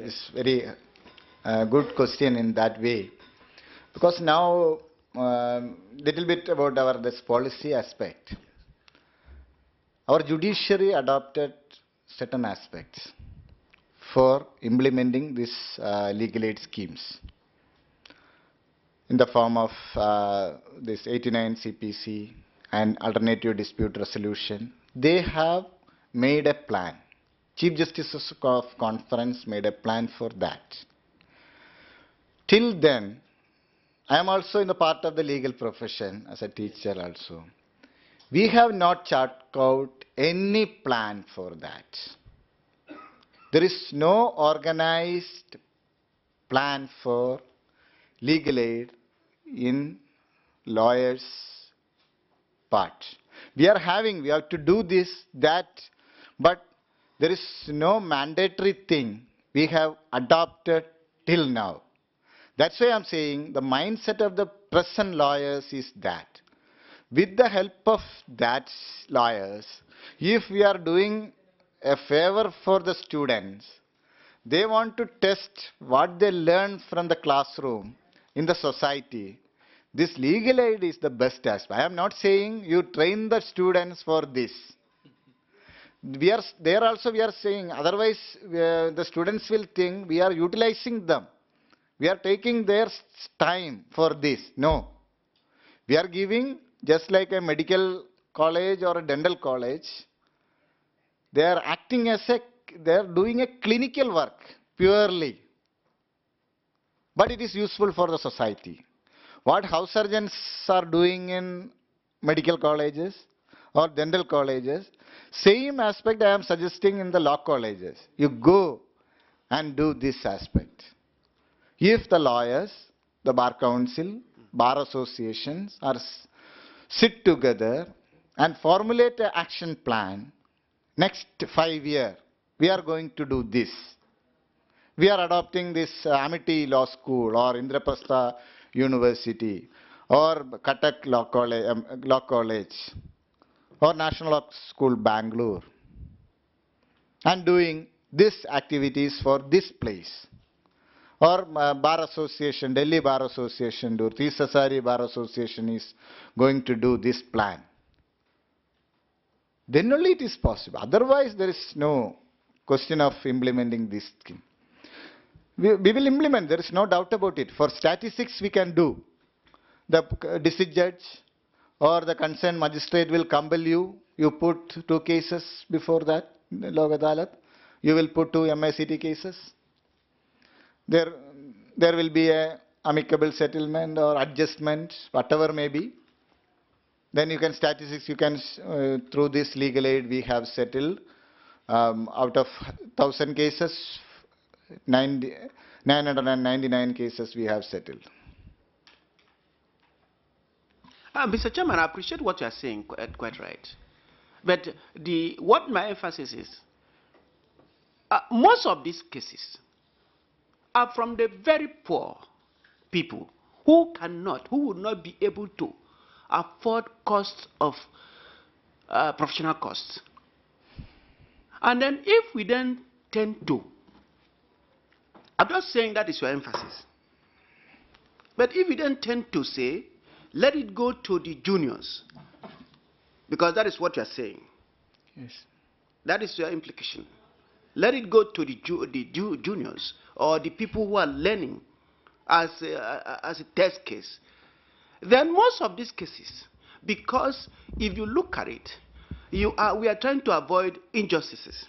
It's very good question in that way. Because now, little bit about our this policy aspect. Our judiciary adopted certain aspects for implementing these legal aid schemes in the form of this 89 CPC and alternative dispute resolution. They have made a plan. Chief Justices of Conference made a plan for that. Till then, I am also in the part of the legal profession as a teacher also. We have not charted out any plan for that. There is no organized plan for legal aid in lawyers' part. We have to do this, that, but there is no mandatory thing we have adopted till now. That's why I'm saying the mindset of the present lawyers is that with the help of that lawyers, if we are doing a favor for the students, they want to test what they learn from the classroom in the society. This legal aid is the best aspect. I am not saying you train the students for this. We are saying, otherwise the students will think we are utilizing them. We are taking their time for this. No. We are giving, just like a medical college or a dental college, they are acting as they are doing a clinical work purely. But it is useful for the society. What house surgeons are doing in medical colleges or dental colleges, same aspect I am suggesting in the law colleges. You go and do this aspect. If the lawyers, the bar council, bar associations are sit together and formulate an action plan, next 5 years, we are going to do this. We are adopting this Amity Law School or Indraprastha University or Cuttack Law College or National Law School Bangalore and doing these activities for this place. Or Bar Association, Delhi Bar Association, Tisasari Bar Association is going to do this plan. Then only it is possible. Otherwise, there is no question of implementing this scheme. We will implement, there is no doubt about it. For statistics, we can do. The district judge or the concerned magistrate will compel you. You put 2 cases before that, Lok Adalat. You will put 2 MICT cases. There will be a amicable settlement or adjustment, whatever may be. Then you can statistics, you can, through this legal aid, we have settled out of 1,000 cases, 999 cases we have settled. Mr. Chairman, I appreciate what you are saying, quite right. But what my emphasis is, most of these cases are from the very poor people who would not be able to afford costs of professional costs. And then if we then tend to, I'm not saying that is your emphasis, but if we then tend to say, let it go to the juniors, because that is what you are saying. Yes. That is your implication. Let it go to the juniors or the people who are learning as a test case. Then most of these cases, because if you look at it, we are trying to avoid injustices.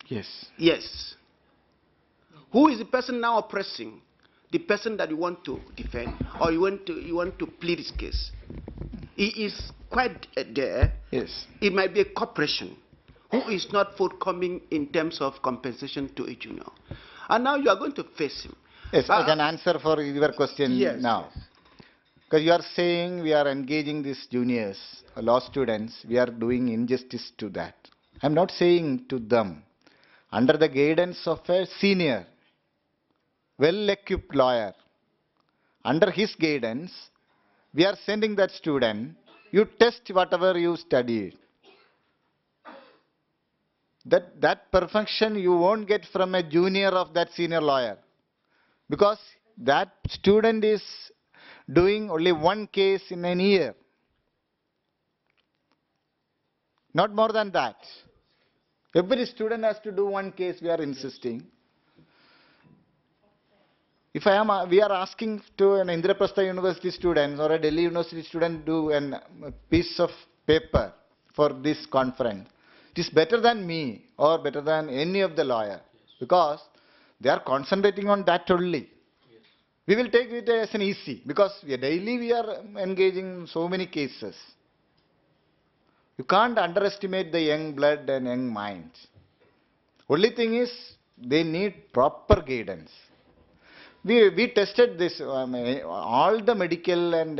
Yes. Yes. Who is the person now oppressing? The person that you want to defend, or you want to plead his case. He is quite there. Yes. It might be a corporation who is not forthcoming in terms of compensation to a junior. And now you are going to face him. Yes, I can answer for your question yes, now. Yes. Because you are saying we are engaging these juniors, law students, we are doing injustice to that. I am not saying to them. Under the guidance of a senior, well-equipped lawyer, under his guidance, we are sending that student, you test whatever you studied. That perfection you won't get from a junior of that senior lawyer, because that student is doing only one case in a year, not more than that. Every student has to do one case, we are insisting. If we are asking to an Indraprastha University student or a Delhi University student do a piece of paper for this conference, it is better than me or better than any of the lawyer, because they are concentrating on that only. We will take it as an easy, because daily we are engaging in so many cases. You can't underestimate the young blood and young minds. Only thing is, they need proper guidance. We tested this, all the medical and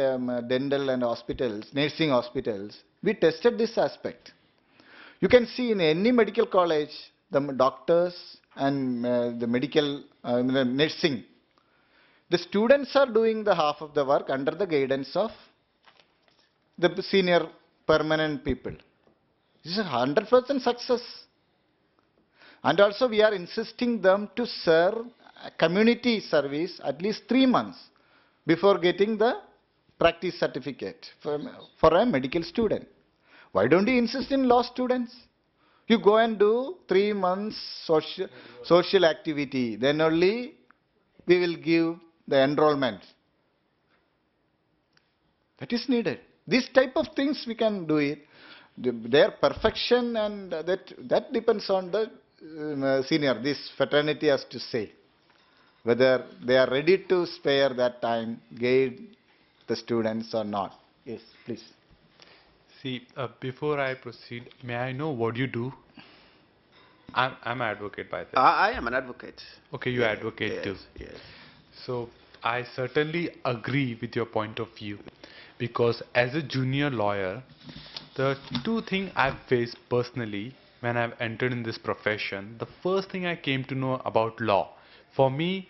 dental and hospitals, nursing hospitals, we tested this aspect. You can see in any medical college, the doctors and the medical nursing, the students are doing the half of the work under the guidance of the senior permanent people. This is a 100% success. And also we are insisting them to serve community service at least 3 months before getting the practice certificate for a medical student. Why don't you insist in law students? You go and do 3 months social activity, then only we will give the enrollment. That is needed. These type of things we can do it. Their perfection and that depends on the senior. This fraternity has to say whether they are ready to spare that time, guide the students or not. Yes, please. See, before I proceed, may I know what you do? I'm an advocate by the way. I am an advocate. Okay, you advocate Yes, too. yes. So I certainly agree with your point of view, because as a junior lawyer, the two things I've faced personally when I've entered in this profession, the first thing I came to know about law. For me,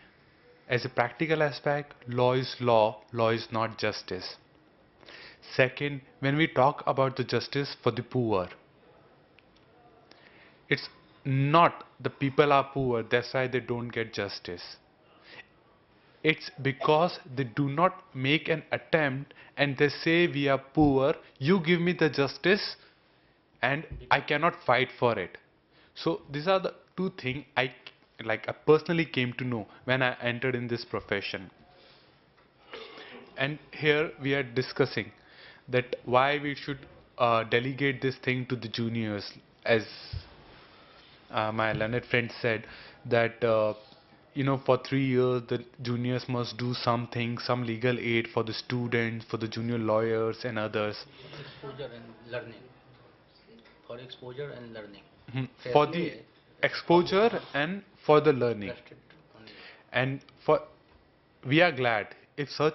as a practical aspect, law is law, law is not justice. Second, when we talk about the justice for the poor, it's not the people are poor, that's why they don't get justice. It's because they do not make an attempt and they say we are poor, you give me the justice and I cannot fight for it. So these are the two things I personally came to know when I entered in this profession. And here we are discussing that why we should delegate this thing to the juniors, as my learned friend said that for 3 years the juniors must do something, some legal aid for the students, for the junior lawyers and others. Exposure and learning. For exposure and learning. For the exposure and for the learning. And for we are glad if such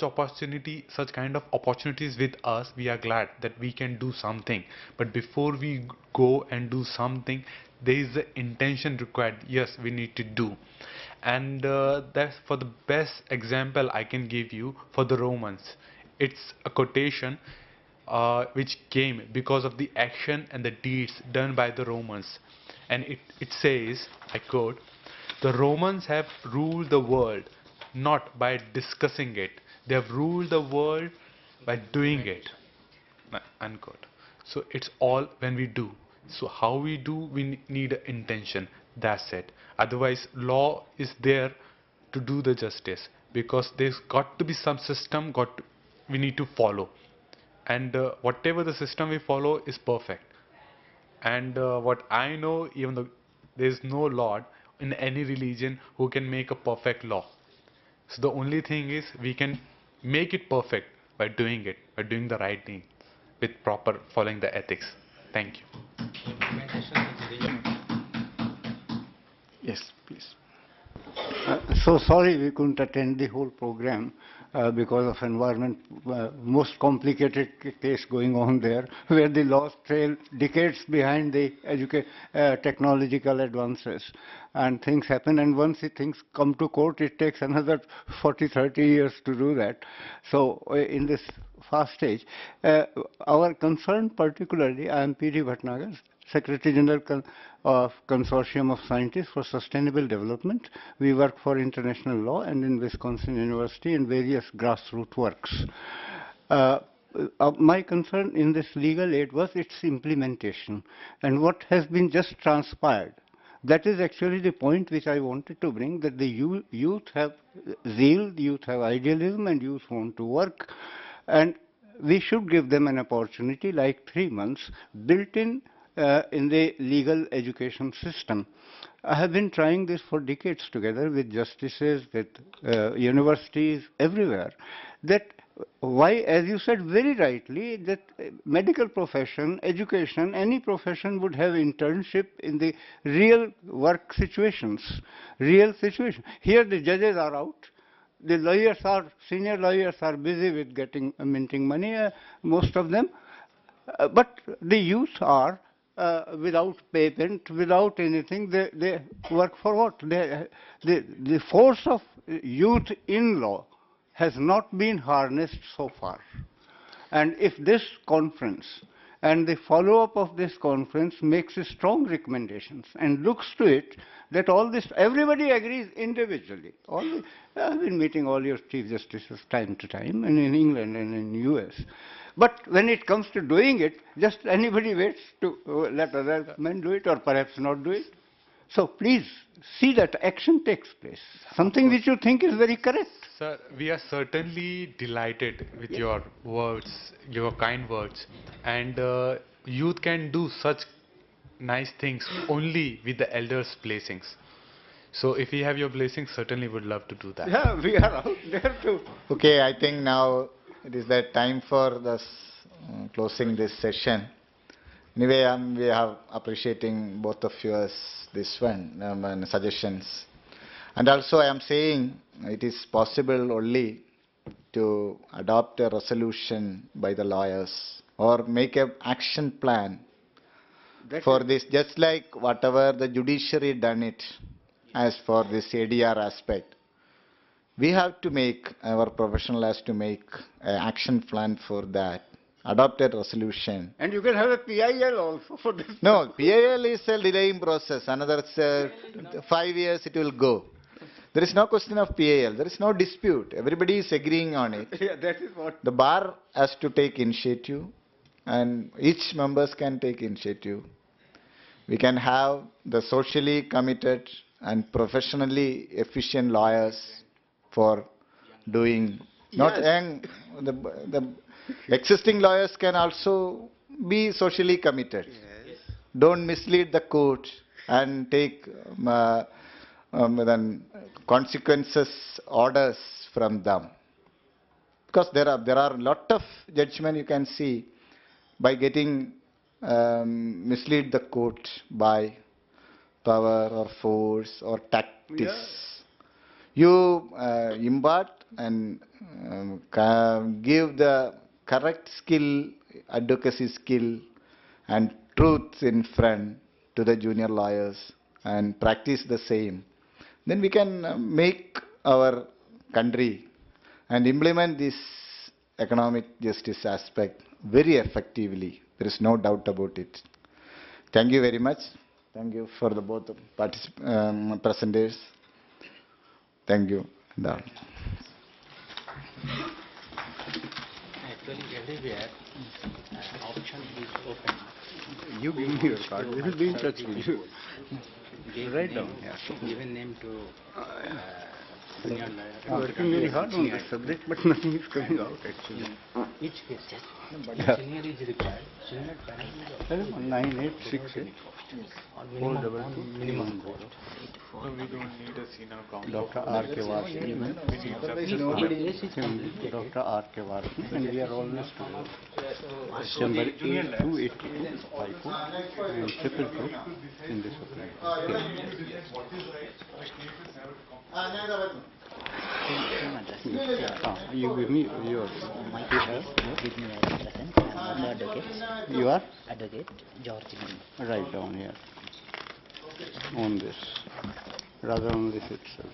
kind of opportunities with us, we are glad that we can do something. But before we go and do something, there is the intention required. Yes, we need to do. And that's for the best example I can give you for the Romans. It's a quotation which came because of the action and the deeds done by the Romans. And it says, I quote, "The Romans have ruled the world not by discussing it. They have ruled the world by doing it." Unquote. So it's all when we do. So how we do, we need an intention. That's it. Otherwise, law is there to do the justice, because there's got to be some system we need to follow. And whatever the system we follow is perfect. And what I know, even though there is no Lord in any religion who can make a perfect law. So the only thing is we can make it perfect by doing it, by doing the right thing with proper following the ethics. Thank you. Yes, please. So sorry we couldn't attend the whole program because of environment, most complicated case going on there, where the laws trail decades behind the technological advances, and things happen, and once the things come to court, it takes another 40, 30 years to do that. So in this fast stage, our concern particularly, I am P.D. Bhatnagar, Secretary General of Consortium of Scientists for Sustainable Development. We work for international law and in Wisconsin University in various grassroots works. My concern in this legal aid was its implementation and what has been just transpired. That is actually the point which I wanted to bring, that the youth have zeal, youth have idealism, and youth want to work. And we should give them an opportunity like 3 months built in the legal education system. I have been trying this for decades together with justices, with universities, everywhere, that why, as you said very rightly, that medical profession, education, any profession would have internship in the real work situations, real situation. Here the judges are out. The lawyers are, senior lawyers are busy with minting money, most of them. But the youth are without patent, without anything. They work for what? The force of youth in law has not been harnessed so far. And if this conference and the follow-up of this conference makes strong recommendations and looks to it that all this, everybody agrees individually. I've been meeting all your Chief Justices time to time, and in England and in US. But when it comes to doing it, just anybody waits to let other men do it or perhaps not do it. So please see that action takes place, something which you think is very correct. Sir, we are certainly delighted with your words, your kind words, and youth can do such nice things only with the elders' blessings. So if we have your blessings, certainly would love to do that. Yeah, we are out there too. Okay, I think now it is the time for this, closing this session. Anyway, we are appreciating both of yours this one and suggestions. And also I am saying it is possible only to adopt a resolution by the lawyers or make an action plan for this, just like whatever the judiciary done it as for this ADR aspect. We have to make, our professional has to make an action plan for that, adopted resolution. And you can have a PIL also for this. No, PIL is a delaying process. Another 5 years it will go. There is no question of PIL. There is no dispute. Everybody is agreeing on it. Yeah, that is what. The bar has to take initiative and each members can take initiative. We can have the socially committed and professionally efficient lawyers for doing, not young, the existing lawyers can also be socially committed. Yes. Don't mislead the court and take then consequences, orders from them. Because there are a lot of judgment you can see by getting mislead the court by power or force or tactics. Yeah. You impart and give the correct skill, advocacy skill and truth in front to the junior lawyers and practice the same. Then we can make our country and implement this economic justice aspect very effectively. There is no doubt about it. Thank you very much. Thank you for the both presenters. Thank you. Actually, everywhere option is open. You give me your card. We will be in touch with you. Write down. Yeah. Given name to senior lawyer. You are working very hard on this subject, but nothing is coming out actually. Each case, but Yeah. senior is required. Senior penalty 9868. or minimum vote. So we don't need a senior counsel. Dr. R.K. Varshney. Dr. R.K. Varshney, and we are always together. Number 8282 High Court and 222 in the Supreme Court. You give me yours. My with me as present. I am also advocate. You are? Advocate George Lee. Write down here. On this. Rather on this itself.